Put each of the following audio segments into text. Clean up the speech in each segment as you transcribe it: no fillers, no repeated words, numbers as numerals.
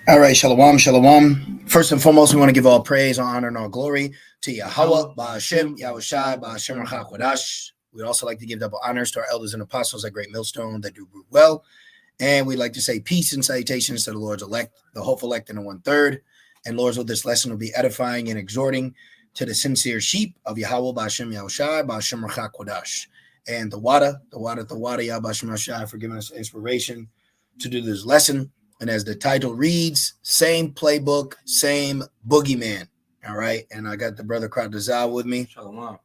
All right, shalom, shalom. First and foremost, we want to give all praise, all honor, and all glory to Yahweh, Ba'ashem, Yahushai, Ba'ashem Rachakwadash. We'd also like to give double honors to our elders and apostles at Great Millstone that do root well. And we'd like to say peace and salutations to the Lord's elect, the hopeful elect in the 1/3. And Lord's will, this lesson will be edifying and exhorting to the sincere sheep of Yahweh, Ba'ashem, Yahushai, Ba'ashem Rachakwadash. And the Wada, Yah, Ba'ashem Yahushai, for giving us inspiration to do this lesson. And as the title reads, same playbook, same boogeyman. All right. And I got the brother Kratazal with me. Shalom.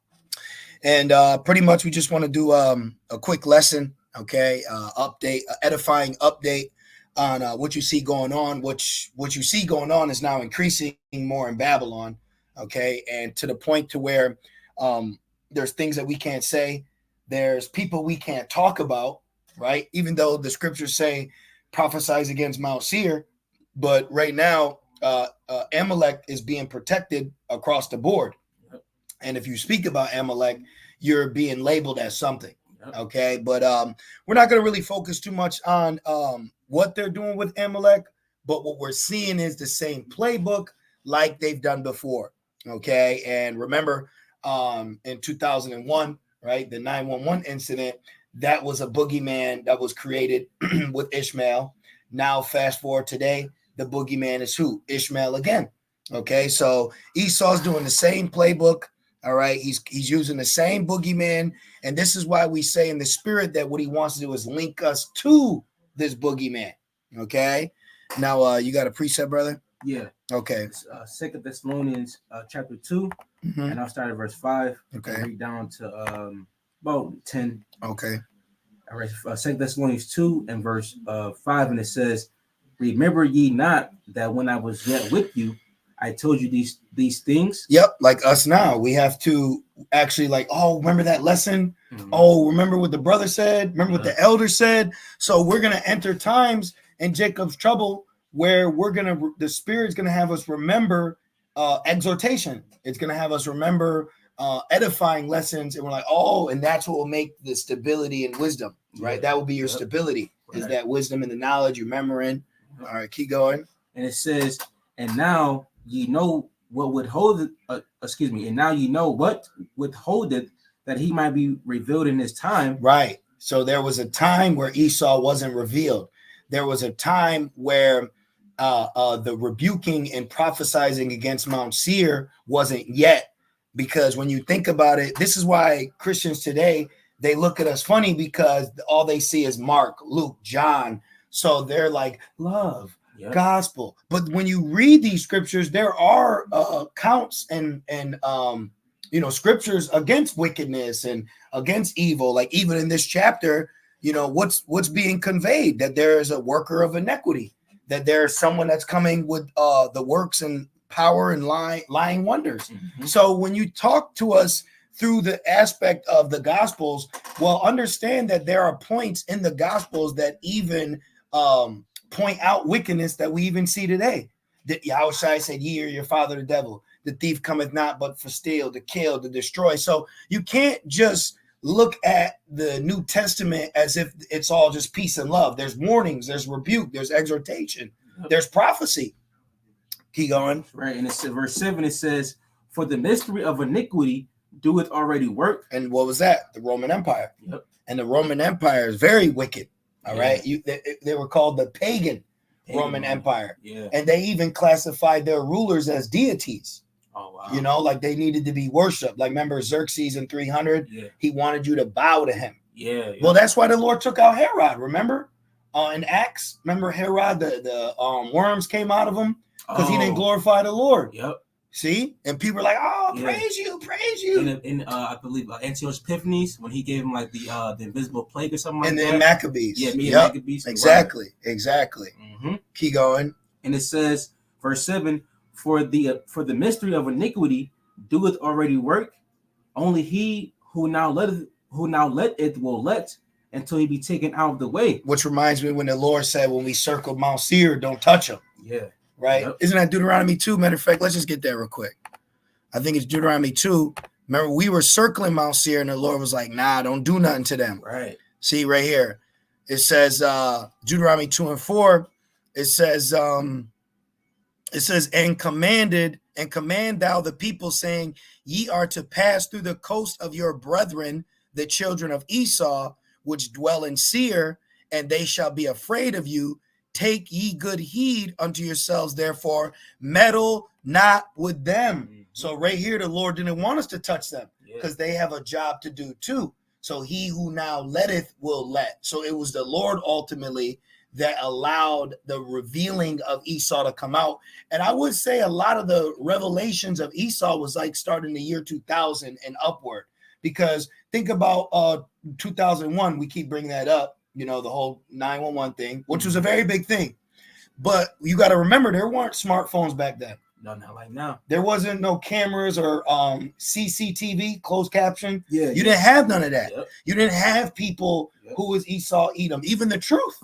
And pretty much we just want to do a quick lesson. Okay. Update, edifying update on what you see going on. What you see going on is now increasing more in Babylon. Okay. And to the point to where there's things that we can't say. There's people we can't talk about. Right. Even though the scriptures say, prophesies against Mount Seir, but right now Amalek is being protected across the board. Yep. And if you speak about Amalek, you're being labeled as something. Yep. Okay, but we're not going to really focus too much on what they're doing with Amalek, but what we're seeing is the same playbook like they've done before. Okay, and remember in 2001, right, the 911 incident, that was a boogeyman that was created with Ishmael. Now, fast forward today, the boogeyman is who? Ishmael again. Okay, so Esau's doing the same playbook. All right, he's using the same boogeyman, and this is why we say in the spirit that what he wants to do is link us to this boogeyman. Okay, now you got a precept, brother? Yeah. Okay. 2 Thessalonians chapter 2, and I'll start at verse 5. Okay. And read down to about 10. Okay. All right. 2 Thessalonians 2 and verse 5, and it says, "Remember ye not that when I was yet with you, I told you these things?" Yep, like us now. We have to actually remember that lesson? Mm-hmm. Oh, remember what the brother said? Remember what the elder said? So we're going to enter times in Jacob's trouble where the Spirit's going to have us remember exhortation. It's going to have us remember edifying lessons, and we're like, oh, and that's what will make the stability and wisdom, right? Yeah. That will be your stability, is that wisdom and the knowledge you're remembering. All right, keep going. And it says, and now ye know what withholdeth, and now ye know what withholdeth, that he might be revealed in his time. Right. So there was a time where Esau wasn't revealed. There was a time where the rebuking and prophesizing against Mount Seir wasn't yet. Because when you think about it, this is why Christians today, they look at us funny because all they see is Mark, Luke, John. So they're like, love, gospel. But when you read these scriptures, there are accounts and scriptures against wickedness and against evil. Like even in this chapter, what's being conveyed, that there is a worker of iniquity, that there's someone that's coming with the works and power and lying wonders. Mm-hmm. So when you talk to us through the aspect of the Gospels, well, understand that there are points in the Gospels that even point out wickedness that we even see today. That Yahushua said, ye are your father the devil. The thief cometh not but for steal, to kill, to destroy. So you can't just look at the New Testament as if it's all just peace and love. There's warnings, there's rebuke, there's exhortation, there's prophecy. Keep going. Right. And it's verse 7, it says, "For the mystery of iniquity doeth already work." And what was that? The Roman Empire. Yep. And the Roman Empire is very wicked. All right. They were called the pagan Roman Empire. Yeah. And they even classified their rulers as deities. Oh, wow. Like they needed to be worshipped. Like remember Xerxes in 300? Yeah. He wanted you to bow to him. Yeah. Well, that's why the Lord took out Herod. Remember? In Acts, remember Herod, the worms came out of him? Because he didn't glorify the Lord. Yep. See? And people are like, oh, praise you. And I believe Antiochus Epiphanes, when he gave him like the invisible plague or something like that. And then Maccabees. Yeah, Maccabees. Exactly. Mm-hmm. Keep going. And it says, verse 7, for the mystery of iniquity doeth already work. Only he who now let it will let until he be taken out of the way. Which reminds me when the Lord said, when we circled Mount Seir, don't touch him. Yeah. Right? Yep. Isn't that Deuteronomy 2? Matter of fact, let's just get there real quick. I think it's Deuteronomy 2. Remember, we were circling Mount Seir, and the Lord was like, nah, don't do nothing to them. Right. See, right here. It says, Deuteronomy 2 and 4, it says, It says, and command thou the people, saying, ye are to pass through the coast of your brethren, the children of Esau, which dwell in Seir, and they shall be afraid of you. Take ye good heed unto yourselves, therefore, meddle not with them. Mhm. So right here, the Lord didn't want us to touch them Yeah. because they have a job to do too. So he who now letteth will let. So it was the Lord ultimately that allowed the revealing of Esau to come out. And I would say a lot of the revelations of Esau was like starting the year 2000 and upward. Because think about 2001, we keep bringing that up, you know, the whole 911 thing, which was a very big thing. But you got to remember, there weren't smartphones back then. No, not like now. There wasn't no cameras or CCTV, closed caption. Yeah, You didn't have none of that. Yep. You didn't have people who was Esau Edom. Even the truth,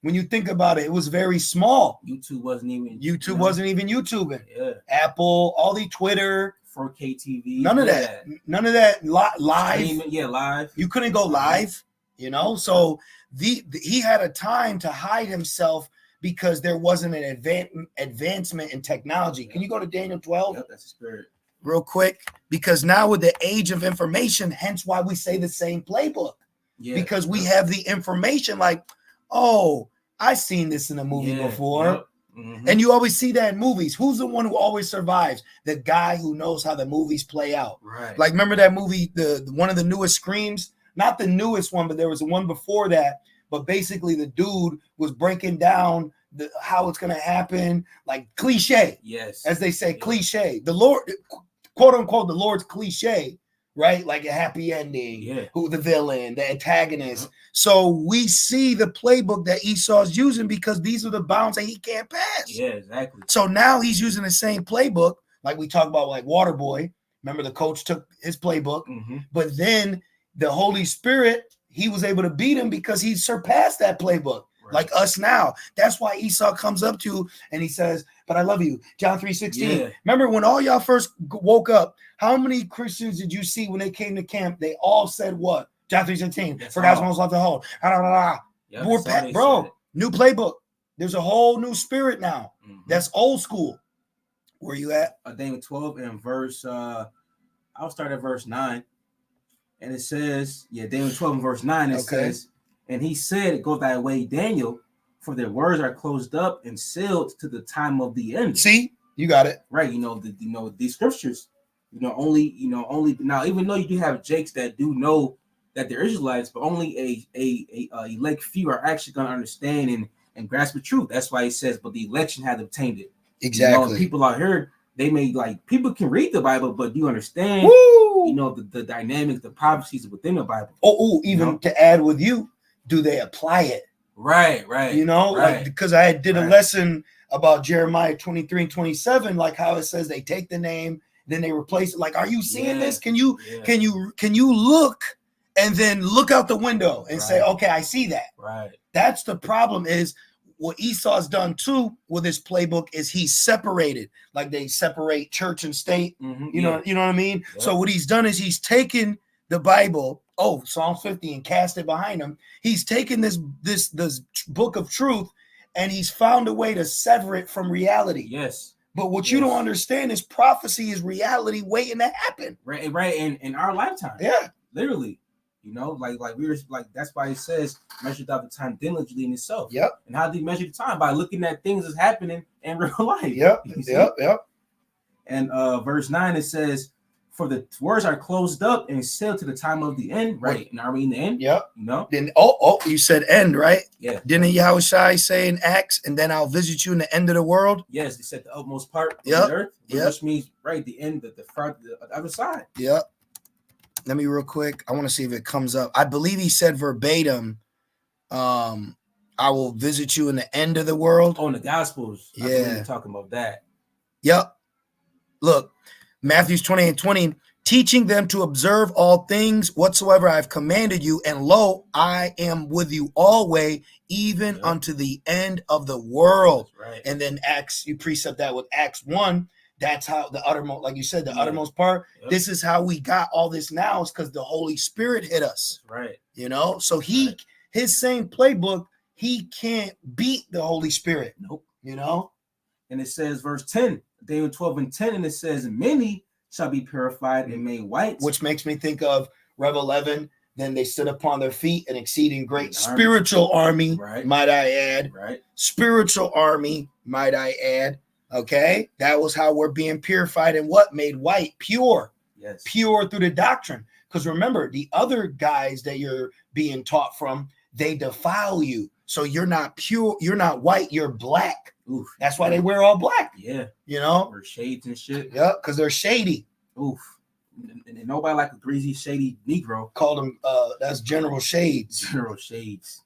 when you think about it, it was very small. YouTube wasn't even YouTubing. Yeah. Apple, all the Twitter, 4K TV. none of that. None of that live. Streaming, live. You couldn't go live, you know. So he had a time to hide himself because there wasn't an advancement in technology. Can you go to Daniel 12? Yep, that's the spirit. Real quick, because now with the age of information, hence why we say the same playbook. Yeah, because we have the information like, oh, I seen this in a movie before. Yep. Mm-hmm. And you always see that in movies. Who's the one who always survives? The guy who knows how the movies play out. Right. Like, remember that movie, the one of the newest Screams? Not the newest one, but there was one before that. But basically, the dude was breaking down how it's going to happen, like cliche. Yes. As they say, cliche. The Lord, quote unquote, the Lord's cliche, right? Like a happy ending. Yeah. Who the villain, the antagonist. Uh-huh. So we see the playbook that Esau's using because these are the bounds that he can't pass. Yeah, exactly. So now he's using the same playbook, like we talk about, like Waterboy. Remember, the coach took his playbook, but then the Holy Spirit, he was able to beat him because he surpassed that playbook. Right. Like us now. That's why Esau comes up to you and he says, but I love you. John 3:16. Yeah. Remember when all y'all first woke up, how many Christians did you see when they came to camp? They all said what? John 3:16. For God's most love to hold. Yep, bro, new playbook. There's a whole new spirit now. That's old school. Where you at? Daniel 12 and verse, I'll start at verse 9. And it says, Daniel 12 and verse 9, it says, and he said, go thy way, Daniel, for their words are closed up and sealed to the time of the end. See, you got it. Right. These scriptures, only now, even though you do have Jakes that do know that they're Israelites, but only a elect few are actually going to understand and grasp the truth. That's why he says, but the election had obtained it. Exactly. People out here, they may people can read the Bible, but do you understand, the dynamics, the prophecies within the Bible. Even to add with you, do they apply it? Right. Like, because I did a lesson about Jeremiah 23 and 27, like how it says they take the name, then they replace it. Like, are you seeing this? Can you look and then look out the window and say, okay, I see that. Right. That's the problem. Is what Esau's done too with his playbook is he's separated, like they separate church and state. You know what I mean? Yep. So what he's done is he's taken the Bible, Psalm 50, and cast it behind him. He's taken this book of truth and he's found a way to sever it from reality. Yes. But what you don't understand is prophecy is reality waiting to happen. Right. In our lifetime. Yeah. Literally. Like we were that's why it says measure out the time diligently in itself. Yep. And how do you measure the time? By looking at things that's happening in real life. Yep. And verse 9 it says, for the words are closed up and sealed to the time of the end. Right. And are we in the end? Yep. Then you said end, right? Yeah. Didn't Yahushua say in Acts, and then I'll visit you in the end of the world? Yes, they said the utmost part of the earth, which means the end, the front, the other side. Yep. Let me real quick. I want to see if it comes up. I believe he said verbatim, I will visit you in the end of the world. In the Gospels. Yeah. I believe you're talking about that. Yep. Look, Matthew 20:20, teaching them to observe all things whatsoever I have commanded you. And lo, I am with you always, even unto the end of the world. Right. And then Acts, you precept that with Acts 1. That's how the uttermost, like you said, the uttermost part. Yep. This is how we got all this now, is because the Holy Spirit hit us. Right. So his same playbook, he can't beat the Holy Spirit. Nope. And it says, verse 10, Daniel 12:10, and it says, many shall be purified and made white. Which makes me think of Rev 11. Then they stood upon their feet, an exceeding great spiritual army, right, might I add. Right. Spiritual army, might I add. Okay. That was how we're being purified and what? Made white, pure. Yes. Pure through the doctrine. Because remember, the other guys that you're being taught from, they defile you. So you're not pure, you're not white, you're black. Oof. That's why they wear all black. Yeah. You know? Or shades and shit. Yeah, because they're shady. Oof. And nobody like a greasy, shady Negro. Called them, that's General Shades. General Shades.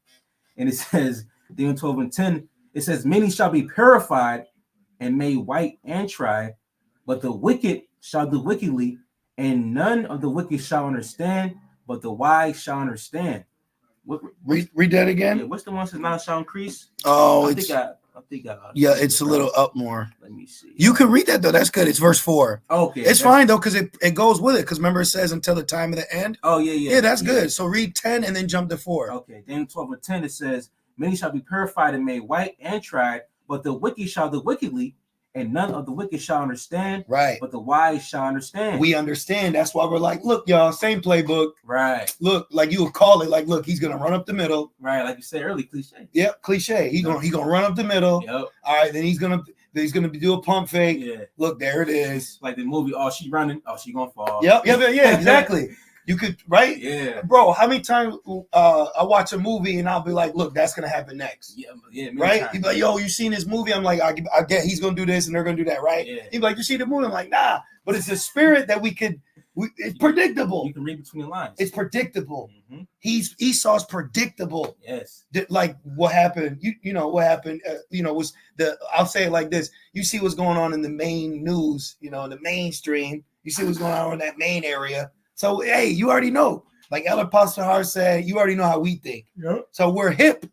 And it says, Daniel 12:10, it says, many shall be purified and made white and tried, but the wicked shall do wickedly, and none of the wicked shall understand, but the wise shall understand. Read that again. Yeah, what's the one that says now shall increase? Oh, I think yeah, it's a little up more. Let me see. You can read that though. That's good. It's verse 4. Okay, it's fine though because it goes with it. Because remember it says until the time of the end. Oh yeah. Yeah, that's good. So read 10 and then jump to 4. Okay, Daniel 12:10 it says, many shall be purified and made white and tried, but the wicked shall do wickedly, and none of the wicked shall understand. Right. But the wise shall understand. We understand. That's why we're like, look, y'all, same playbook. Right. Look, like you would call it, like, look, he's gonna run up the middle. Right, like you said earlier, cliche. Yep, cliche. He's gonna run up the middle. Yep. All right, then he's gonna do a pump fake. Yeah. Look, there it is. Like the movie, oh, she running, oh, she gonna fall. Yep, yeah, exactly. You could, right? Yeah. Bro, how many times I watch a movie and I'll be like, look, that's going to happen next. Yeah. Right? Times. You'd be like, yo, you seen this movie? I'm like, I get he's going to do this and they're going to do that, right? Yeah. You'd be like, you see the movie? I'm like, nah. But it's a spirit that it's predictable. You can read between the lines. It's predictable. Mm-hmm. Esau's predictable. Yes. Like what happened, you know, what happened, was I'll say it like this. You see what's going on in the main news, in the mainstream. You see what's going on in that main area. So, hey, you already know. Like Elder Pastor Hart said, you already know how we think. Yep. So we're hip,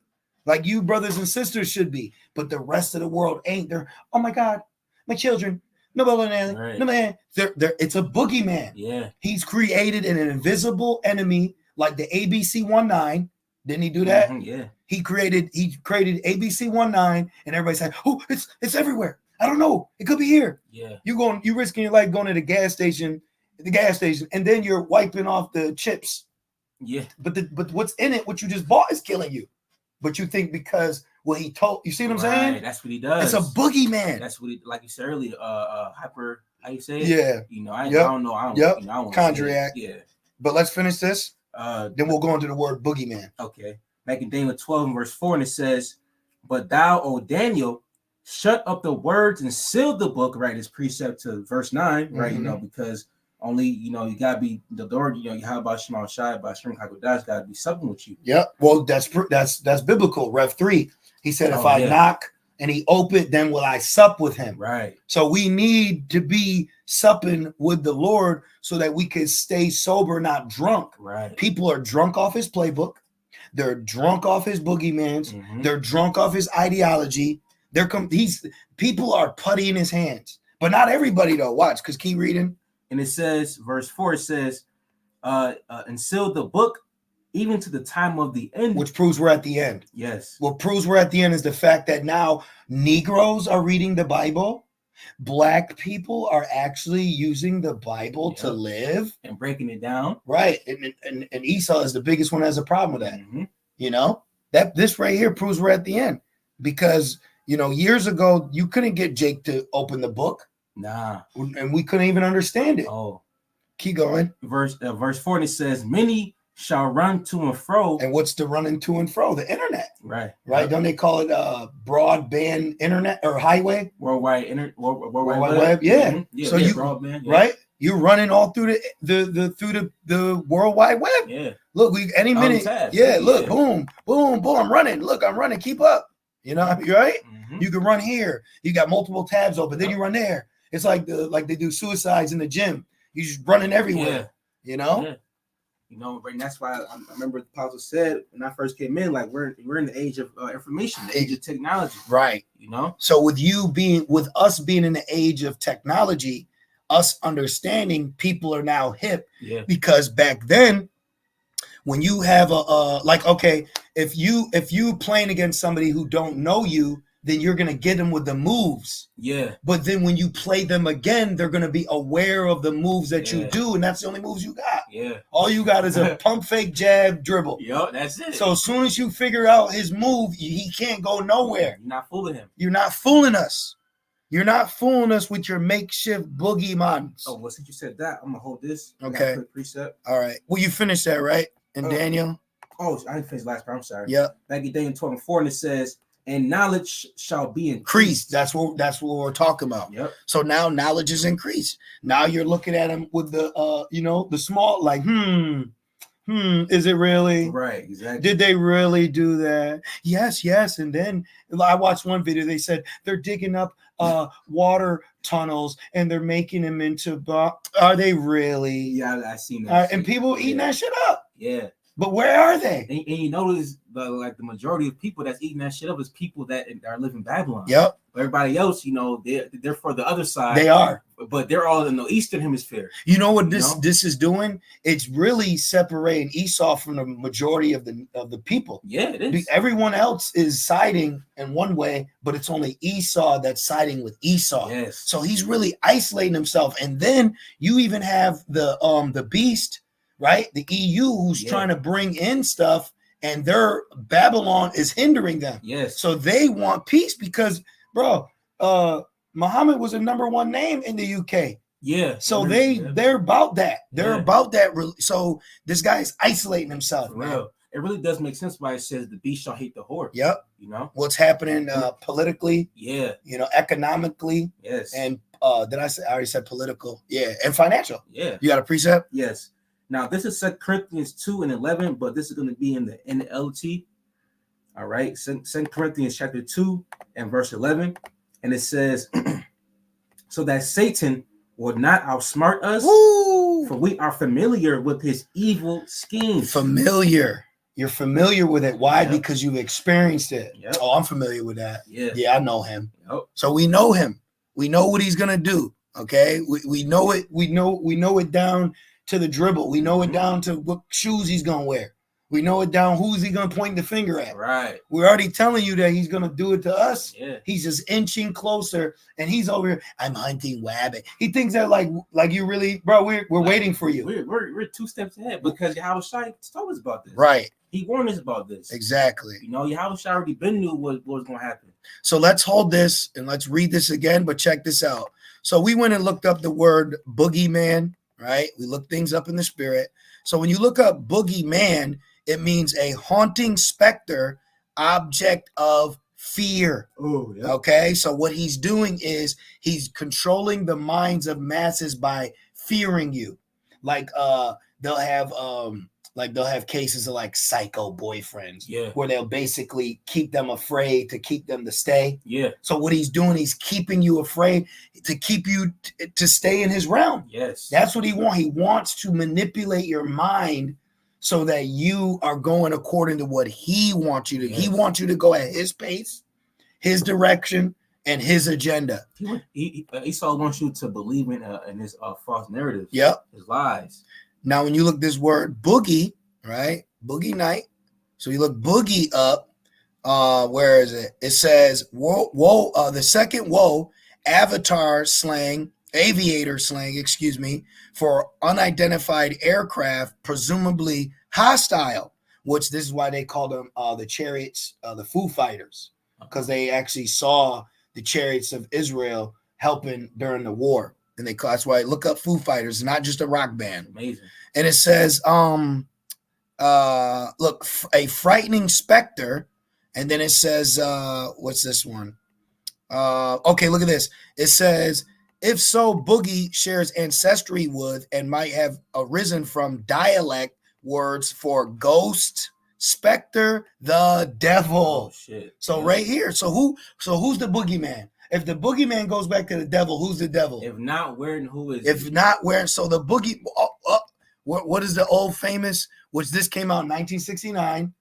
like you brothers and sisters should be. But the rest of the world ain't. They're, oh my God, my children. No, right. No man. It's a boogeyman. Yeah. He's created an invisible enemy like the ABC-19. Didn't he do that? Mm-hmm, yeah. He created ABC-19, and everybody said, oh, it's everywhere. I don't know. It could be here. Yeah. You risking your life going to the gas station, and then you're wiping off the chips. Yeah. But what's in it, what you just bought, is killing you. But you think because he told you, see what I'm saying? That's what he does. It's a boogeyman. That's what he, like you said earlier, hyper, how you say it? Yeah. I don't know. I don't Chondriac. Yeah. But let's finish this. Then we'll go into the word boogeyman. Okay. Back in Daniel 12 and verse 4, and it says, but thou, O Daniel, shut up the words and seal the book, right? It's precept to verse 9, right? Mm-hmm. Because only, you gotta be the Lord, you how about Shema Shai, by Shem Hakodash, gotta be something with you. Yeah. Well, that's biblical. Rev 3. He said, if I knock and he open, then will I sup with him. Right. So we need to be supping with the Lord so that we can stay sober, not drunk. Right. People are drunk off his playbook. They're drunk off his boogeymans. Mm-hmm. They're drunk off his ideology. People are putty in his hands, but not everybody though. Watch, because keep reading. And it says, verse 4, it says, and seal the book even to the time of the end. Which proves we're at the end. Yes. What proves we're at the end is the fact that now Negroes are reading the Bible. Black people are actually using the Bible to live. And breaking it down. Right. And Esau is the biggest one that has a problem with that. Mm-hmm. That this right here proves we're at the end. Because, years ago, you couldn't get Jake to open the book. Nah. And we couldn't even understand it. Oh. Keep going. Verse 4, it says, many shall run to and fro. And what's the running to and fro? The internet. Right. Right. Don't they call it broadband internet or highway? Worldwide web. Yeah. Mm-hmm. Yeah. So broadband. Yeah. Right. You're running all through the World Wide Web. Yeah. Look, any minute. Yeah. Look, boom, boom, boom. I'm running. Look, I'm running. Keep up. Right? Mm-hmm. You can run here. You got multiple tabs open. Then you run there. It's like they do suicides in the gym. You're just running everywhere. Yeah. And that's why I remember the apostle said when I first came in, like we're in the age of information, the age of technology. Right. So with us being in the age of technology, us understanding people are now hip. Yeah. Because back then, when you have if you playing against somebody who don't know you, then you're gonna get them with the moves. Yeah. But then when you play them again, they're gonna be aware of the moves that you do, and that's the only moves you got. Yeah. All you got is a pump fake jab dribble. Yup, that's it. So as soon as you figure out his move, he can't go nowhere. You're not fooling him. You're not fooling us. You're not fooling us with your makeshift boogeyman. Oh, well, since you said that, I'm gonna hold this. Okay. Quick precept. All right. Well, you finished that, right? And Daniel? Oh, I didn't finish last part. I'm sorry. Yeah. Back in Daniel 12:4, and it says, and knowledge shall be increased. That's what we're talking about. Yep. So now knowledge is increased. Now you're looking at him with the the small, like, is it really? Right, exactly. Did they really do that? Yes. And then I watched one video. They said they're digging up water tunnels and they're making them into. Are they really? Yeah, I seen that. And people eating that shit up. Yeah. But where are they? And you notice the majority of people that's eating that shit up is people that are living in Babylon. Yep. Everybody else, they're for the other side. They are. But they're all in the Eastern Hemisphere. You know what this is doing? It's really separating Esau from the majority of the people. Yeah, it is. Everyone else is siding in one way, but it's only Esau that's siding with Esau. Yes. So he's really isolating himself. And then you even have the beast, right? The EU who's trying to bring in stuff, and their Babylon is hindering them. Yes. So they want peace because, bro, Muhammad was a #1 name in the UK. Yeah. So they're about that. They're about that. So this guy is isolating himself, man. It really does make sense why it says the beast shall hate the horse. Yep. What's happening politically? Yeah. Economically. Yes. And I already said political. Yeah. And financial. Yeah. You got a precept? Yes. Now this is 2 Corinthians 2:11, but this is going to be in the NLT. All right. 2 Corinthians chapter 2 and verse 11. And it says, so that Satan will not outsmart us, for we are familiar with his evil schemes. Familiar. You're familiar with it. Why? Because you've experienced it. Yep. Oh, I'm familiar with that. Yeah, I know him. Yep. So we know him. We know what he's gonna do. Okay. We know it. We know it down to the dribble. We know it down to what shoes he's gonna wear. We know it down who's he gonna point the finger at. Right. We're already telling you that he's gonna do it to us. Yeah. He's just inching closer, and he's over here. I'm hunting rabbit. He thinks that like you really, bro. We're waiting for you. We're 2 steps ahead because Yahushua told us about this. Right. He warned us about this. Exactly. Yahushua already been knew what was gonna happen. So let's hold this and let's read this again. But check this out. So we went and looked up the word boogeyman. Right. We look things up in the spirit. So when you look up boogeyman, it means a haunting specter, object of fear. Oh, yeah. Okay. So what he's doing is he's controlling the minds of masses by fearing you. Like they'll have cases of like psycho boyfriends, where they'll basically keep them afraid to keep them to stay. Yeah. So what he's doing, he's keeping you afraid to keep you to stay in his realm. Yes. That's what he wants. He wants to manipulate your mind so that you are going according to what he wants you to. He wants you to go at his pace, his direction, and his agenda. Esau wants you to believe in his false narratives. Yep. His lies. Now, when you look this word boogie, right? Boogie night. So you look boogie up. Where is it? It says the second woe, aviator slang, for unidentified aircraft, presumably hostile, which this is why they call them the chariots, the Foo Fighters, because they actually saw the chariots of Israel helping during the war. And that's why look up Foo Fighters, not just a rock band. Amazing. And it says, look, a frightening specter. And then it says, what's this one? Okay, look at this. It says, if so, boogie shares ancestry with and might have arisen from dialect words for ghost, specter, the devil. Oh, shit. So right here. So who's the boogeyman? If the boogeyman goes back to the devil, who's the devil? If not, where and who is If not, where? So the boogie, what is the old famous, which this came out in 1969.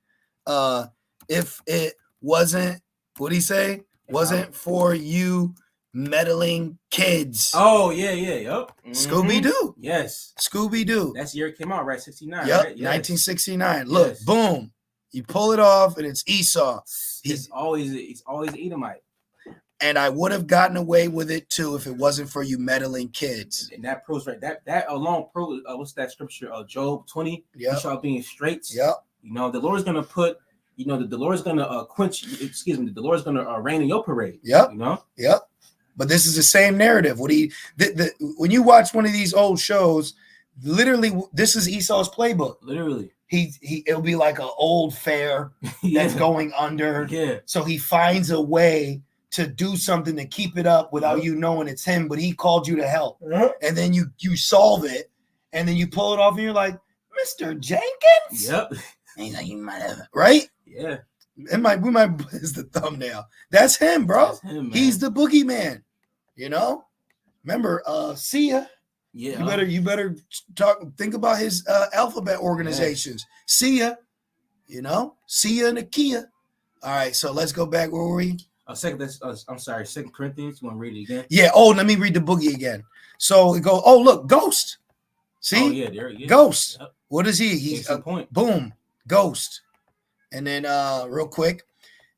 If it wasn't, what'd he say? Wasn't for you meddling kids. Oh, yeah, yep. Mm-hmm. Scooby-Doo. Yes. Scooby-Doo. That's the year it came out, right? 69, yep, right? Yes. 1969. Look, boom. You pull it off, and it's Esau. It's always Edomite. And I would have gotten away with it too if it wasn't for you meddling kids. And that proves right. That alone proves. What's that scripture? Job 20. Yep. You shall be in straits. Yep. You know, the Lord's gonna put. You know, the Lord's gonna quench. Excuse me. The Lord's gonna rain in your parade. Yep. You know. Yep. But this is the same narrative. When you watch one of these old shows, literally, this is Esau's playbook. Literally. It'll be like an old fair that's going under. Yeah. So he finds a way to do something to keep it up without you knowing it's him, but he called you to help. And then you solve it, and then you pull it off, and you're like, Mr. Jenkins? Yep. And he's like, you might have, right? Yeah. We might is the thumbnail. That's him, bro. That's him, man. He's the boogeyman. You know? Remember, see ya. Yeah. You better think about his alphabet organizations. Yeah. See ya. You know? See ya and a Kia. All right, so let's go back. Where were we? I'm sorry, 2 Corinthians. You want to read it again? Yeah. Oh, let me read the boogie again. So it goes, oh, look, Ghost. See? Oh, yeah, there he is. Ghost. Yep. What is he? He's a point. Boom. Ghost. And then real quick,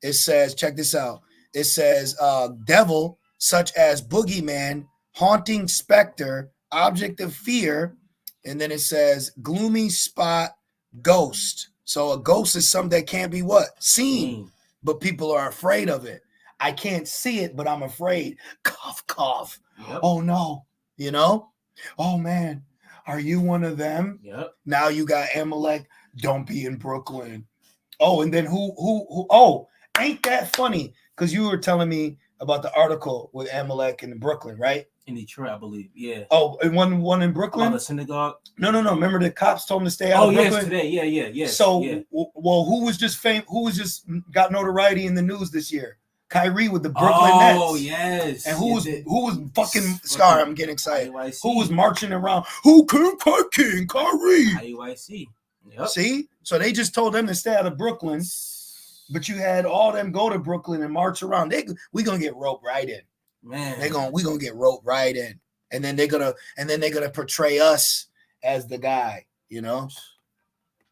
it says, check this out. It says, devil, such as boogeyman, haunting specter, object of fear. And then it says, gloomy spot, ghost. So a ghost is something that can't be what? Seen. But people are afraid of it. I can't see it, but I'm afraid. Cough, cough. Yep. Oh, no. You know? Oh, man. Are you one of them? Yep. Now you got Amalek. Don't be in Brooklyn. Oh, and then who? Oh, ain't that funny? Because you were telling me about the article with Amalek in Brooklyn, right? In Detroit, I believe. Yeah. Oh, and one in Brooklyn? About the synagogue? No. Remember the cops told him to stay out of Brooklyn? Yes, today. Yeah. So, well, who was just got notoriety in the news this year? Kyrie with the Brooklyn Nets. Oh, yes. And who was fucking Scar? I'm getting excited. IUIC. Who was marching around? Who can King Kyrie? IUIC. Yep. See? So they just told them to stay out of Brooklyn, but you had all them go to Brooklyn and march around. We gonna get roped right in. Man. We gonna get roped right in. And then they're gonna portray us as the guy, you know.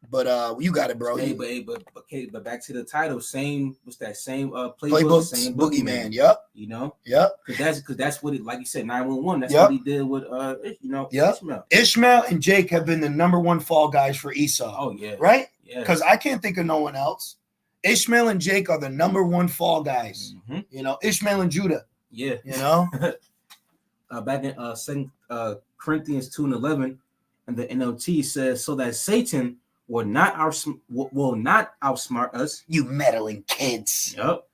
But you got it, bro. But back to the title, same playbook, same boogeyman. Yep. You know? Yep. Because that's what it, like you said, 911. That's what he did with Ishmael. Ishmael and Jake have been the number one fall guys for Esau. Oh yeah. Right? Yeah. Because I can't think of no one else. Ishmael and Jake are the number one fall guys. Mm-hmm. You know, Ishmael and Judah. Yeah. You know? Back in 2 Corinthians 2:11, and the NLT says, so that Satan will not outsmart us. You meddling kids. Yep.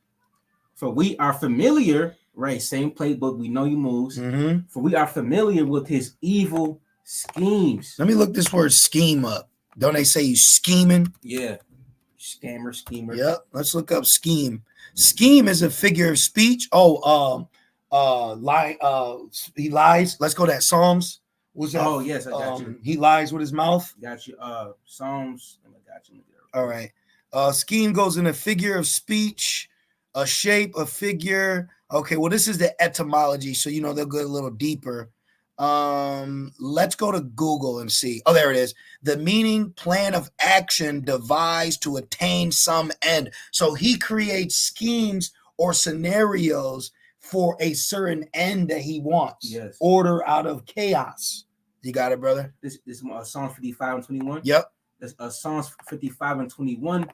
For we are familiar, right? Same playbook. We know your moves. Mm-hmm. For we are familiar with his evil schemes. Let me look this word scheme up. Don't they say you scheming? Yeah. Schemer. Yep. Let's look up scheme. Scheme is a figure of speech. He lies. Let's go to that Psalms. What's that? Oh, yes, I got you. He lies with his mouth. Got you. Psalms. I got you. All right. Scheme goes in a figure of speech, a shape, a figure. Okay, well, this is the etymology, so they'll go a little deeper. Let's go to Google and see. Oh, there it is. The meaning, plan of action devised to attain some end. So he creates schemes or scenarios for a certain end that he wants. Yes. Order out of chaos. You got it, brother? This Psalms 55 and 21. Yep. Psalms 55 and 21.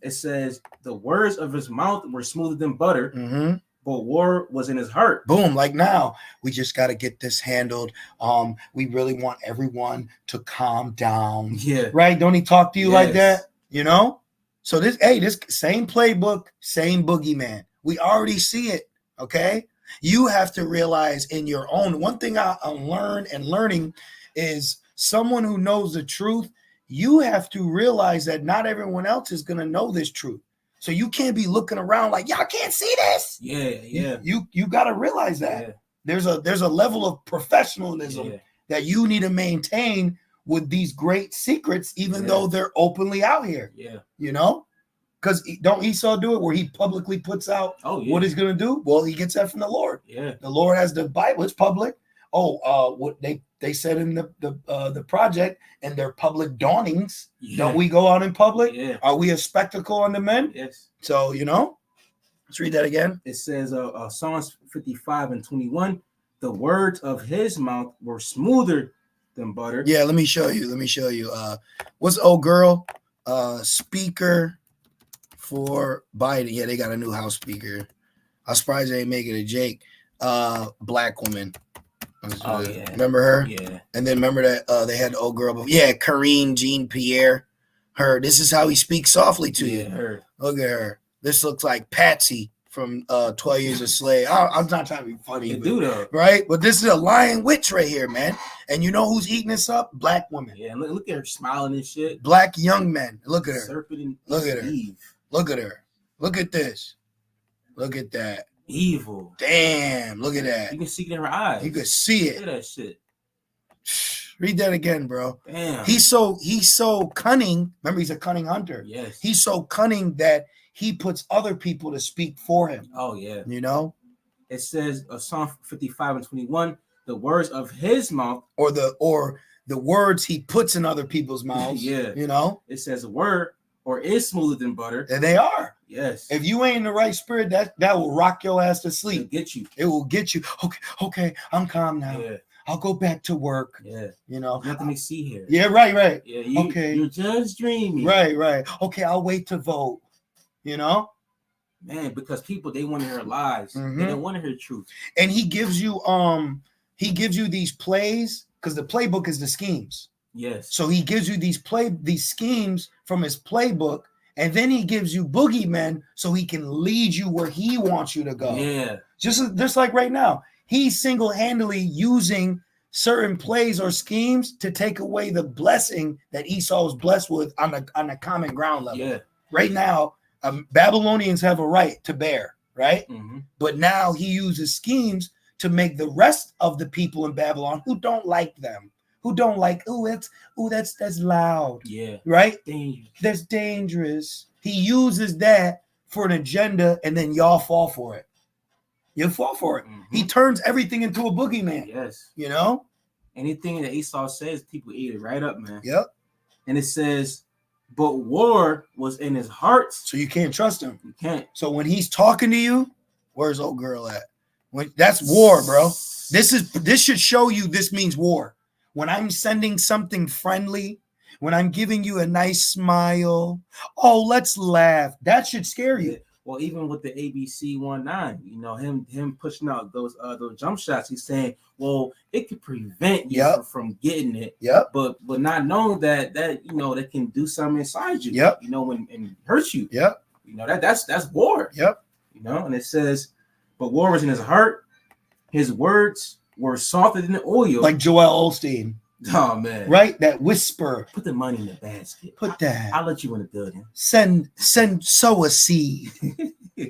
It says, the words of his mouth were smoother than butter, but war was in his heart. Boom. Like now, we just got to get this handled. We really want everyone to calm down. Yeah. Right? Don't he talk to you like that? So this same playbook, same boogeyman. We already see it. Okay. You have to realize in your own, one thing I learning is someone who knows the truth. You have to realize that not everyone else is going to know this truth. So you can't be looking around like, y'all can't see this. Yeah. You got to realize that. Yeah. There's a level of professionalism that you need to maintain with these great secrets, even though they're openly out here. Yeah. Because don't Esau do it where he publicly puts out what he's going to do? Well, he gets that from the Lord. Yeah. The Lord has the Bible. It's public. What they said in the project and their public dawnings. Yeah. Don't we go out in public? Yeah. Are we a spectacle on the men? Yes. So, Let's read that again. It says, Psalms 55 and 21, the words of his mouth were smoother than butter. Yeah, let me show you. What's old girl? Speaker for Biden. Yeah, they got a new House Speaker. I'm surprised they ain't making a Jake. Black woman. Oh, yeah. Remember her? Yeah. And then remember that they had the old girl before. Yeah, Karine Jean-Pierre. Her. This is how he speaks softly to you. Her. Look at her. This looks like Patsy from 12 Years a Slave. I'm not trying to be funny. Though. Right? But this is a lying witch right here, man. And you know who's eating this up? Black women. Yeah, look at her smiling and shit. Black young men. Look at her. Serpent look at her. Eve. Look at her. Look at this. Look at that. Evil. Damn. Look at that. You can see it in her eyes. You can see it. Look at that shit. Read that again, bro. Damn. He's so cunning. Remember, he's a cunning hunter. Yes. He's so cunning that he puts other people to speak for him. Oh, yeah. You know? It says Psalm 55 and 21, the words of his mouth. Or the words he puts in other people's mouths. Yeah. You know? It says a word or is smoother than butter. And they are. Yes. If you ain't in the right spirit, that will rock your ass to sleep. It'll get you. It will get you. Okay, I'm calm now. Yeah. I'll go back to work. Yeah. You know? Nothing to see here. Yeah, right. Yeah, okay. You're just dreaming. Right. Okay, I'll wait to vote. You know? Man, because people, they want to hear lies. Mm-hmm. They don't want to hear truth. And he gives you these plays, because the playbook is the schemes. Yes. So he gives you these schemes from his playbook, and then he gives you boogeymen so he can lead you where he wants you to go. Yeah. Just like right now. He's single-handedly using certain plays or schemes to take away the blessing that Esau was blessed with on a common ground level. Yeah. Right now, Babylonians have a right to bear, right? Mm-hmm. But now he uses schemes to make the rest of the people in Babylon who don't like them, who don't like, that's loud. Yeah. Right? Dangerous. That's dangerous. He uses that for an agenda, and then y'all fall for it. You fall for it. Mm-hmm. He turns everything into a boogeyman. Yes. You know? Anything that Esau says, people eat it right up, man. Yep. And it says, but war was in his heart. So you can't trust him. You can't. So when he's talking to you, where's old girl at? That's war, bro. This should show you this means war. When I'm sending something friendly, when I'm giving you a nice smile, oh, let's laugh. That should scare you. Well, even with the ABC 19, you know, him pushing out those jump shots, he's saying, well, it could prevent you from getting it. Yep. But not knowing that you know that can do something inside you. Yep. You know, and hurt you. Yep. You know, that's war. Yep. You know, and it says, but war was in his heart. His words were softer than oil. Like Joel Osteen. Oh man. Right? That whisper. Put the money in the basket. Put that. I'll let you in the building. Sow a seed.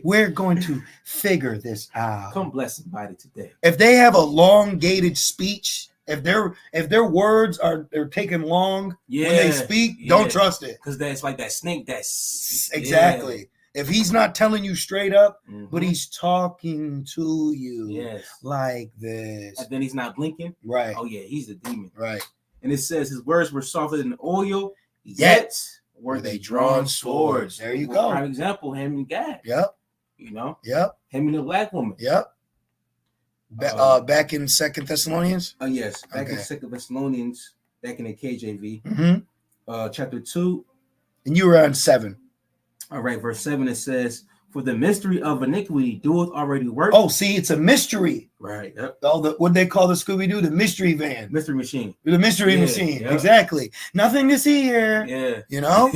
We're going to figure this out. Come bless somebody today. If they have a elongated speech, if their words are taking long when they speak, don't trust it. Because that's like that snake. That's exactly. Yeah. If he's not telling you straight up, but Mm-hmm. he's talking to you like this. And then he's not blinking. Right. Oh, yeah, he's a demon. Right. And it says his words were softer than oil, yet were they drawn swords. There you go. Prime example, him and Gad. Yep. You know? Yep. Him and the black woman. Yep. Back in 2 Thessalonians? Oh, yes. Back in 2 Thessalonians, back in the KJV. Mm-hmm. Chapter 2. And you were on 7. All right, verse 7, it says, for the mystery of iniquity doeth already work. Oh, see, it's a mystery. Right. Yep. What they call the Scooby-Doo, the mystery van. Mystery machine. The mystery machine. Yep. Exactly. Nothing to see here. Yeah. You know?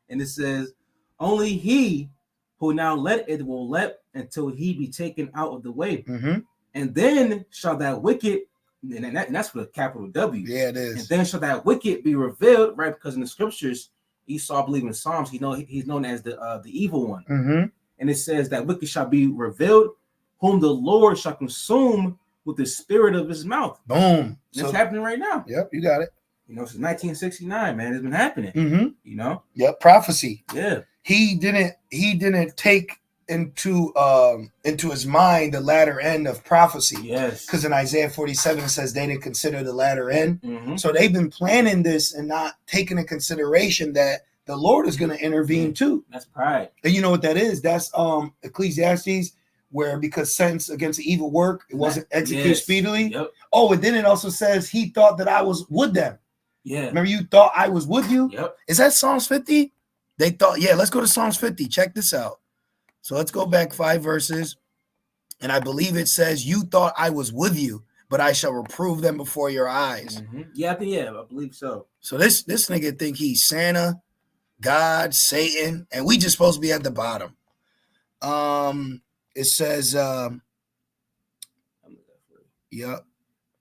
And it says, only he who now let it will let until he be taken out of the way. Mm-hmm. And then shall that wicked, and that's with a capital W. Yeah, it is. And then shall that wicked be revealed, right? Because in the scriptures, Esau, I believe in Psalms, he's known as the evil one. Mm-hmm. And it says that wicked shall be revealed, whom the Lord shall consume with the spirit of his mouth. Boom. It's happening right now. Yep, you got it. You know, since 1969, man, it's been happening. Mm-hmm. You know? Yep, prophecy. Yeah. He didn't take into his mind the latter end of prophecy. Yes. Because in Isaiah 47 it says they didn't consider the latter end. Mm-hmm. So they've been planning this and not taking into consideration that the Lord is going to intervene too. That's pride. And you know what that is? That's Ecclesiastes, where because sentence against the evil work, it wasn't executed speedily. Yep. Oh, and then it also says he thought that I was with them. Yeah. Remember, you thought I was with you? Yep. Is that Psalms 50? They thought, yeah, let's go to Psalms 50. Check this out. So let's go back 5 verses. And I believe it says, you thought I was with you, but I shall reprove them before your eyes. Mm-hmm. Yeah, I believe so. So this nigga think he's Santa, God, Satan, and we just supposed to be at the bottom. It says, yep,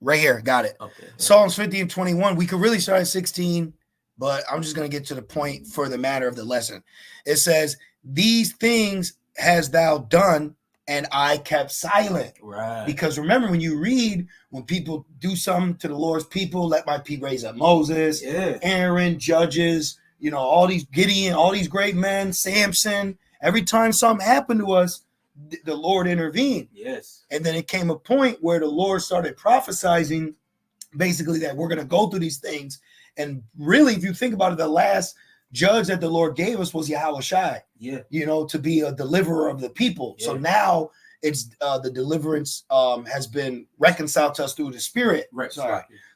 right here, got it. Okay. Psalms 50 and 21. We could really start at 16, but I'm just going to get to the point for the matter of the lesson. It says, these things has thou done, and I kept silent. Right. Because remember, when you read, when people do something to the Lord's people, let my people raise up Moses, Aaron, Judges, you know, all these Gideon, all these great men, Samson. Every time something happened to us, the Lord intervened. Yes. And then it came a point where the Lord started prophesying basically that we're going to go through these things. And really, if you think about it, the last judge that the Lord gave us was Yahushua. Yeah. You know, to be a deliverer of the people. Yeah. So now it's the deliverance has been reconciled to us through the Spirit. Right.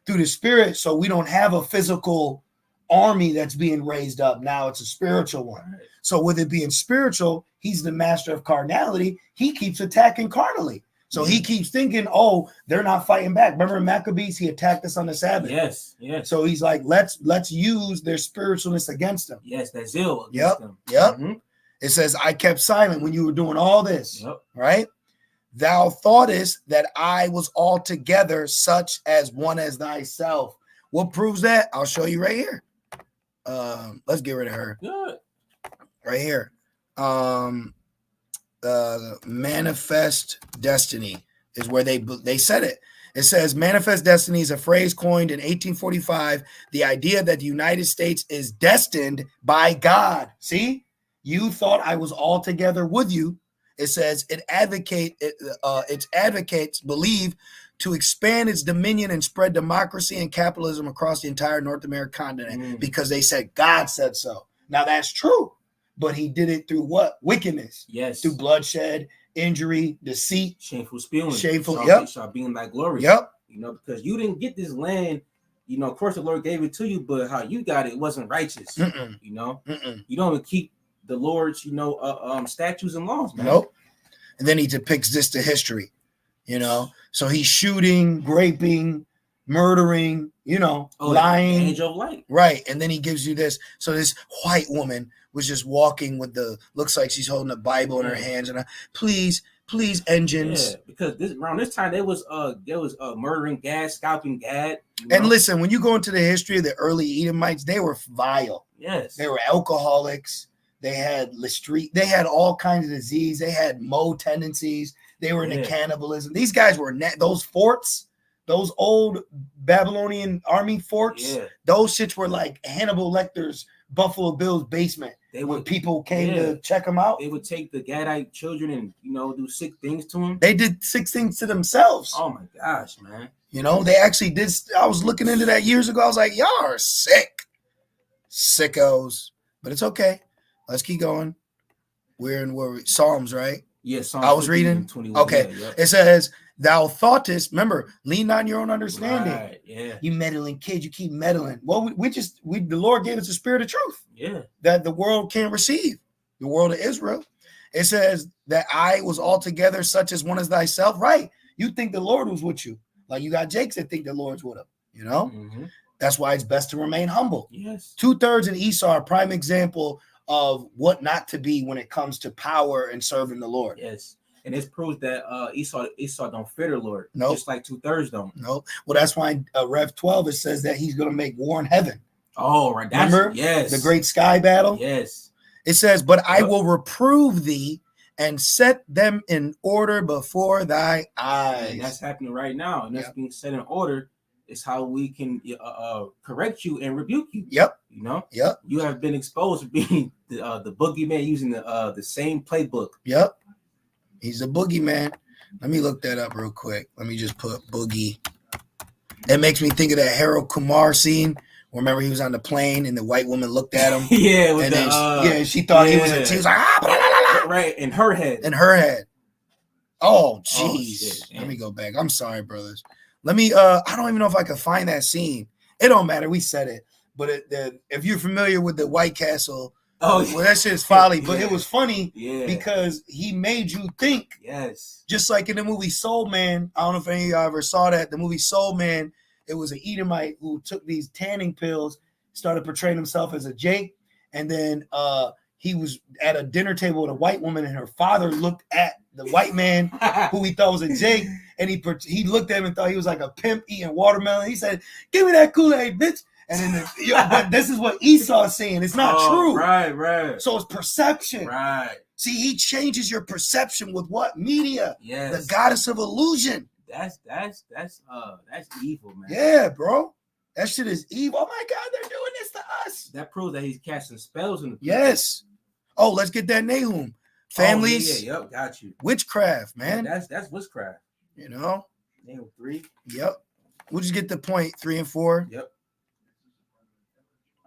Through the Spirit. So we don't have a physical army that's being raised up. Now it's a spiritual one. Right. So with it being spiritual, he's the master of carnality. He keeps attacking carnally. So he keeps thinking, oh, they're not fighting back. Remember in Maccabees, he attacked us on the Sabbath. Yes, yes. So he's like, let's use their spiritualness against them. Yes, that zeal against them. Yep. Mm-hmm. It says, I kept silent when you were doing all this. Yep. Right? Thou thoughtest that I was altogether such as one as thyself. What proves that? I'll show you right here. Let's get rid of her. Good. Right here. Manifest destiny is where they said it. It says manifest destiny is a phrase coined in 1845. The idea that the United States is destined by God. See, you thought I was altogether with you. It says its advocates believe to expand its dominion and spread democracy and capitalism across the entire North American continent because they said God said so. Now that's true. But he did it through what? Wickedness. Yes. Through bloodshed, injury, deceit. Shameful spewing. Shameful, shall be in thy glory. Yep. You know, because you didn't get this land. You know, of course the Lord gave it to you, but how you got it wasn't righteous. You know? You don't even keep the Lord's, statutes and laws, man. Nope. And then he depicts this to history, So he's shooting, raping, murdering, lying. Angel of light. Right. And then he gives you this. So this white woman was just walking with looks like she's holding a Bible in her hands, and please, engines. Yeah, because around this time there was murdering Gad, scalping Gad. And listen, when you go into the history of the early Edomites, they were vile. Yes, they were alcoholics. They had Listerine. They had all kinds of disease. They had Mo tendencies. They were into cannibalism. These guys were those forts. Those old Babylonian army forts, those shits were like Hannibal Lecter's Buffalo Bill's basement. When people came to check them out, they would take the Gadite children and do sick things to them. They did sick things to themselves. Oh my gosh, man! They actually did. I was looking into that years ago. I was like, y'all are sick, sickos. But it's okay. Let's keep going. We're in Psalms, right? Yes, I was reading. Okay, it says, thou thoughtest, remember, lean not on your own understanding. Right, yeah. You meddling kid, you keep meddling. Well, the Lord gave us a spirit of truth. Yeah. That the world can't receive. The world of Israel. It says that I was altogether such as one as thyself. Right. You think the Lord was with you. Like you got Jakes that think the Lord's with him, That's why it's best to remain humble. Yes. 2/3 in Esau are a prime example of what not to be when it comes to power and serving the Lord. Yes. And this proves that Esau don't fear the Lord. Nope. Just like 2/3 don't. Nope. Well, that's why Rev 12, it says that he's going to make war in heaven. Oh, right. Remember? Yes. The great sky battle? Yes. It says, but I will reprove thee and set them in order before thy eyes. And that's happening right now. And that's being set in order. Is how we can correct you and rebuke you. Yep. Yep. You have been exposed to being the boogeyman using the same playbook. Yep. He's a boogeyman. Let me look that up real quick. Let me just put boogie. It makes me think of that Harold Kumar scene Remember, he was on the plane, and the white woman looked at him. Yeah, with and the, then she thought he was. She was like, blah, blah, blah. Right in her head. In her head. Oh, Oh, jeez. shit, Let me go back. I'm sorry, brothers. Let me. I don't even know if I can find that scene. It don't matter. We said it. But if you're familiar with the White Castle, well, that shit is folly. But it was funny because he made you think. Yes. Just like in the movie Soul Man. I don't know if any of y'all ever saw that. The movie Soul Man. It was an Edomite who took these tanning pills, started portraying himself as a Jake, and then he was at a dinner table with a white woman, and her father looked at the white man who he thought was a Jake, and he looked at him and thought he was like a pimp eating watermelon. He said, "Give me that Kool-Aid, bitch." And then, but this is what Esau's saying. It's not true. Right. So it's perception. Right. See, he changes your perception with what? Media. Yes. The goddess of illusion. That's evil, man. Yeah, bro. That shit is evil. Oh my God, they're doing this to us. That proves that he's casting spells in the people. Yes. Oh, let's get that Nahum. Families. Yep, got you. Witchcraft, man. Yeah, that's witchcraft. You know? Nahum 3. Yep. We'll just get the point 3 and 4. Yep.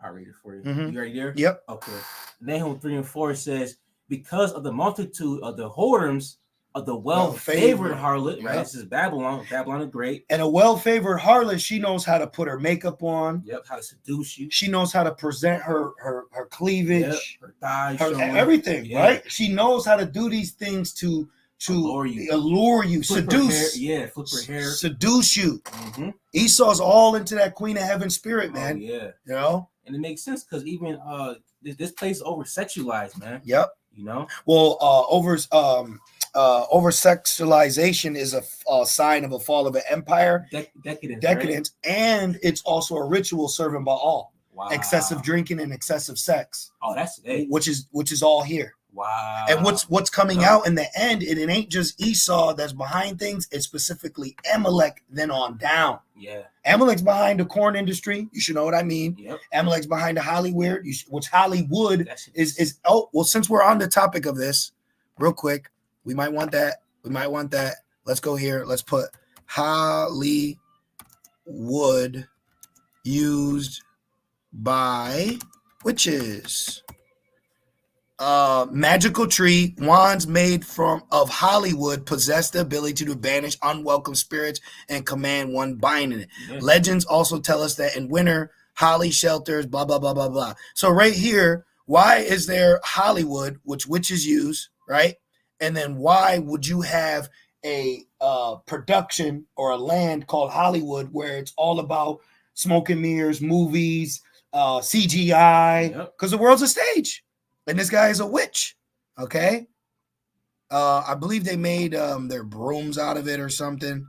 I'll read it for you. Mm-hmm. You ready there? Yep. Okay. Nahum 3 and 4 says, because of the multitude of the whoredoms of the well-favored harlot, right? This is Babylon. Babylon the Great. And a well-favored harlot, she knows how to put her makeup on. Yep, how to seduce you. She knows how to present her cleavage, yep, her thighs, everything, right? She knows how to do these things to allure you, seduce. Flip her hair. Seduce you. Mm-hmm. Esau's all into that Queen of Heaven spirit, man. Oh, yeah. You know? And it makes sense because even this place is over-sexualized, man. Yep. You know? Well, over-sexualization is a sign of a fall of an empire. Decadence. Right? And it's also a ritual serving Baal. Wow. Excessive drinking and excessive sex. Oh, that's which is all here. Wow. And what's coming out in the end, it ain't just Esau that's behind things, it's specifically Amalek then on down. Yeah. Amalek's behind the corn industry. You should know what I mean. Yep. Amalek's behind the Hollywood, which Hollywood is since we're on the topic of this, real quick, we might want that. Let's go here. Let's put Hollywood used by witches. Magical tree, wands made of Hollywood possess the ability to banish unwelcome spirits and command one binding it. Yeah. Legends also tell us that in winter, holly shelters, blah, blah, blah, blah, blah. So right here, why is there Hollywood, which witches use, right? And then why would you have a production or a land called Hollywood where it's all about smoke and mirrors, movies, CGI? Because the world's a stage. And this guy is a witch, okay? I believe they made their brooms out of it or something.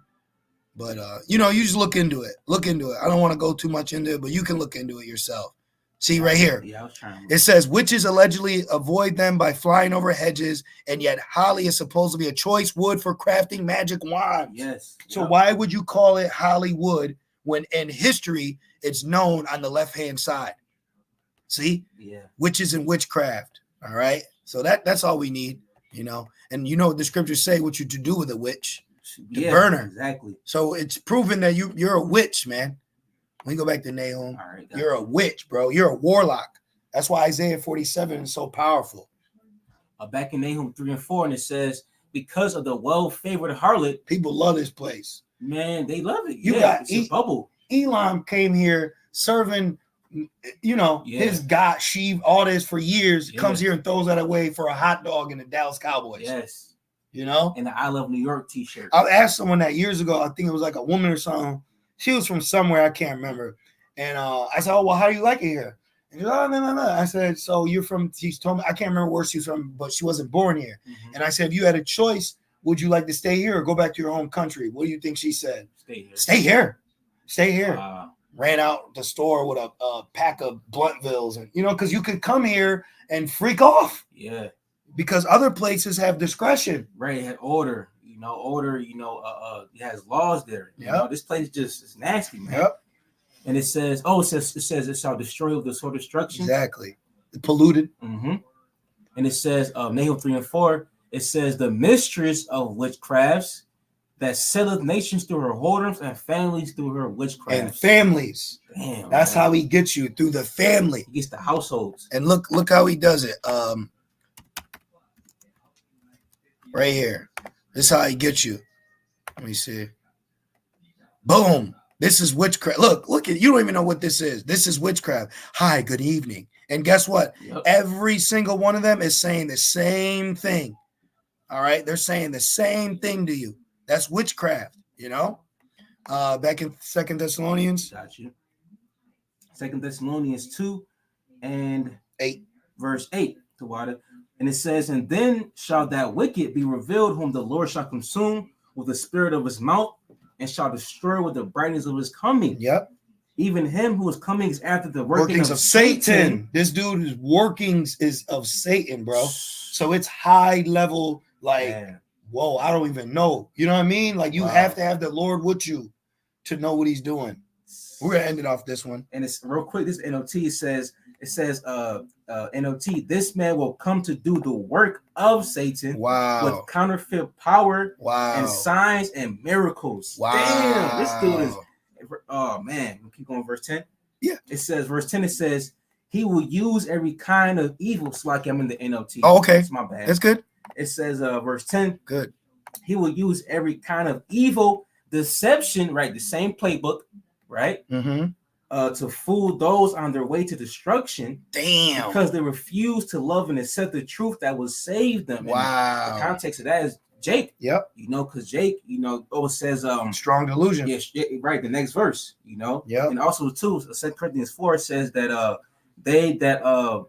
But, you just look into it. I don't want to go too much into it, but you can look into it yourself. See right here. Yeah, I was trying. It says, witches allegedly avoid them by flying over hedges, and yet holly is supposed to be a choice wood for crafting magic wands. Yes. So why would you call it Hollywood when in history it's known on the left-hand side? See? Yeah. Witches and witchcraft. All right. So that's all we need, And what the scriptures say what you to do with a witch. To burn her. Exactly. So it's proven that you're a witch, man. Let me go back to Nahum. All right. You're a witch, bro. You're a warlock. That's why Isaiah 47 is so powerful. Back in Nahum 3 and 4, and it says, because of the well-favored harlot. People love this place. Man, they love it. You got it's a bubble. Elam came here serving his God, Sheev, all this for years, comes here and throws that away for a hot dog in the Dallas Cowboys. Yes. And the I Love New York t-shirt. I asked someone that years ago, I think it was like a woman or something. She was from somewhere, I can't remember. And I said, oh, well, how do you like it here? And she said, oh, no. I said, so you're from, she told me, I can't remember where she's from, but she wasn't born here. Mm-hmm. And I said, if you had a choice, would you like to stay here or go back to your home country? What do you think she said? Stay here. Ran out the store with a pack of Bluntvilles, and because you could come here and freak off. Yeah. Because other places have discretion. Right, it had order. It has laws there. This place just is nasty, man. Yep. And it says it shall destroy with the sword of destruction. Exactly. Polluted. Mm-hmm. And it says Nahum 3 and 4. It says the mistress of witchcrafts that selleth nations through her whoredoms and families through her witchcraft. And families. Damn, that's man. how he gets you, through the family. He gets the households. And look how he does it. Right here. This is how he gets you. Let me see. Boom. This is witchcraft. Look at, you don't even know what this is. This is witchcraft. Hi, good evening. And guess what? Yep. Every single one of them is saying the same thing. All right. They're saying the same thing to you. That's witchcraft, you know? Back in 2 Thessalonians. Got you. 2 Thessalonians 2 and 8. Verse 8 to water. And it says, and then shall that wicked be revealed, whom the Lord shall consume with the spirit of his mouth, and shall destroy with the brightness of his coming. Yep. Even him who is coming is after the workings of Satan. This dude's workings is of Satan, bro. So it's high level, like, man. Whoa, I don't even know. You know what I mean? Like, you have to have the Lord with you to know what he's doing. We're gonna end it off this one. And it's real quick. This NOT says NOT, this man will come to do the work of Satan. Wow. With counterfeit power. Wow. And signs and miracles. Wow. Damn, this dude is, oh man, we'll keep going. Verse 10. Yeah. It says, verse 10, it says, he will use every kind of evil. So like I'm in the NOT. Oh, okay. That's my bad. That's good. It says, verse 10. Good. He will use every kind of evil deception, right? The same playbook, right? Mm-hmm. To fool those on their way to destruction. Damn. Because they refuse to love and accept the truth that will save them. Wow. And the context of that is Jake. Yep. You know, because Jake, you know, it says strong delusion. Yeah, right. The next verse, you know. Yeah. And also too, 2 Corinthians 4 says that they that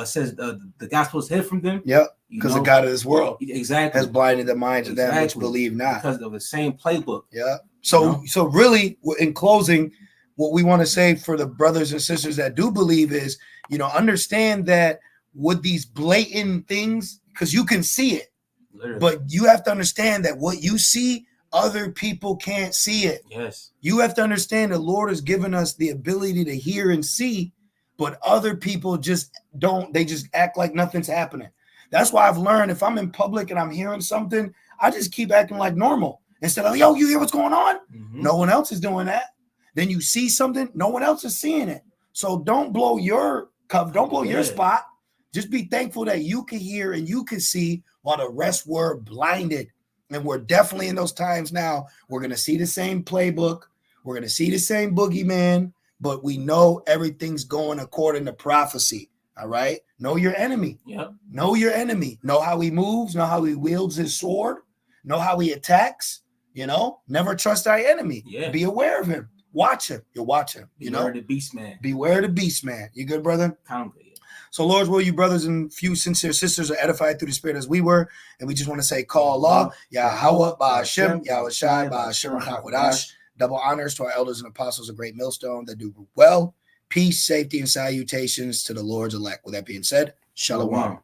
says the gospel is hid from them. Yep. Because the God of this world exactly has blinded the minds of them which believe not. Because of the same playbook. Yeah. So so really, in closing, what we want to say for the brothers and sisters that do believe is, you know, understand that with these blatant things, because you can see it, literally. But you have to understand that what you see, other people can't see it. Yes. You have to understand the Lord has given us the ability to hear and see, but other people just don't. They just act like nothing's happening. That's why I've learned if I'm in public and I'm hearing something, I just keep acting like normal. Instead of, yo, you hear what's going on? Mm-hmm. No one else is doing that. Then you see something, no one else is seeing it. So don't blow your cup, don't blow your spot. Just be thankful that you can hear and you can see while the rest were blinded. And we're definitely in those times now. We're going to see the same playbook. We're going to see the same boogeyman, but we know everything's going according to prophecy. All right. Know your enemy. Yep. Know your enemy. Know how he moves. Know how he wields his sword. Know how he attacks. You know, never trust thy enemy. Yeah. Be aware of him. Watch him. You'll watch him. You Beware know, the beast man. Beware the beast man. You good, brother? Kind of good. So, Lord's will, you brothers and few sincere sisters are edified through the Spirit as we were. And we just want to say, call Allah, Yahweh, Ba'ashem, Yahweh Shai, Ba'ashem, Hakwadash. Double honors to our elders and apostles of Great Millstone that do well. Peace, safety, and salutations to the Lord's elect. With that being said, Shalom.